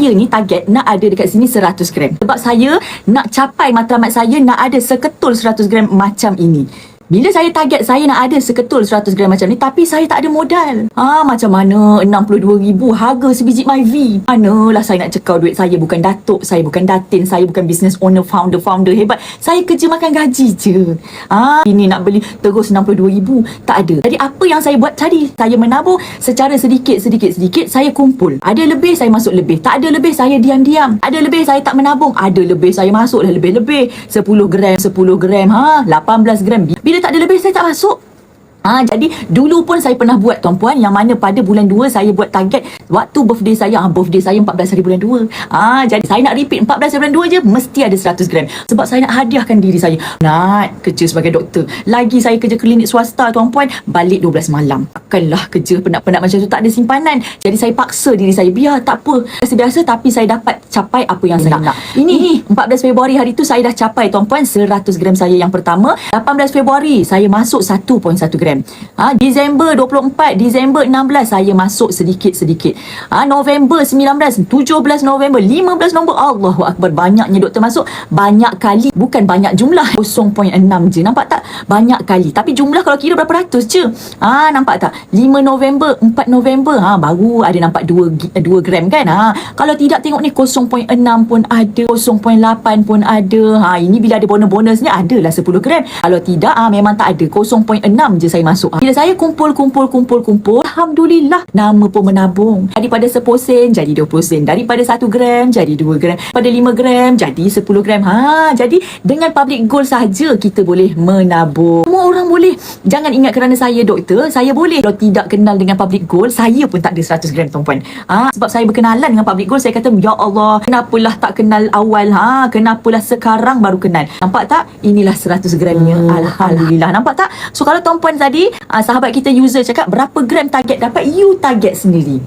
saya ni target nak ada dekat sini 100 gram. Sebab saya nak capai matlamat saya nak ada seketul 100 gram macam ini. Bila saya target saya nak ada seketul 100 gram macam ni, tapi saya tak ada modal. Macam mana 62,000 harga sebiji MyV? Manalah saya nak cekau duit saya? Bukan datuk, saya bukan datin, saya bukan business owner, founder hebat. Saya kerja makan gaji je. Ini nak beli terus 62,000, tak ada. Jadi apa yang saya buat tadi? Saya menabung secara sedikit, saya kumpul. Ada lebih, saya masuk lebih. Tak ada lebih, saya diam-diam. Ada lebih, saya tak menabung. Ada lebih, saya masuklah lebih-lebih. 10 gram, 18 gram. Bila tak ada lebih, saya tak masuk. Jadi dulu pun saya pernah buat tuan-puan, yang mana pada bulan 2 saya buat target waktu birthday saya. Birthday saya 14 hari bulan 2. Jadi saya nak repeat 14 hari bulan 2 je, mesti ada 100 gram. Sebab saya nak hadiahkan diri saya. Nak kerja sebagai doktor. Lagi saya kerja klinik swasta tuan-puan, balik 12 malam. Takkanlah kerja penat-penat macam tu tak ada simpanan. Jadi saya paksa diri saya, biar tak apa, biasa-biasa tapi saya dapat capai apa yang saya nak. Ini 14 Februari hari tu saya dah capai tuan-puan 100 gram saya yang pertama. 18 Februari saya masuk 1.1 gram. Disember 24, Disember 16 saya masuk sedikit-sedikit. November 19, 17 November, 15 November, Allahu Akbar, banyaknya doktor masuk. Banyak kali, bukan banyak jumlah, 0.6 je. Nampak tak? Banyak kali. Tapi jumlah kalau kira berapa ratus je. Nampak tak? 5 November, 4 November, baru ada nampak 2 gram kan. Kalau tidak tengok ni 0.6 pun ada, 0.8 pun ada. Ini bila ada bonus-bonusnya adalah 10 gram. Kalau tidak, memang tak ada. 0.6 je saya masuk. Bila saya kumpul, alhamdulillah, nama pun menabung. Daripada 10 sen jadi 20 sen, daripada 1 gram jadi 2 gram, pada 5 gram jadi 10 gram. Jadi dengan public goal saja kita boleh menabung. Semua orang boleh. Jangan ingat kerana saya doktor, saya boleh. Kalau tidak kenal dengan public goal, saya pun tak ada 100 gram tuan-puan. Sebab saya berkenalan dengan public goal, saya kata, ya Allah, kenapalah tak kenal awal? Kenapalah sekarang baru kenal? Nampak tak? Inilah 100 gramnya. Alhamdulillah. Nampak tak? So kalau tuan-puan tadi, sahabat kita user cakap berapa gram target dapat, you target sendiri.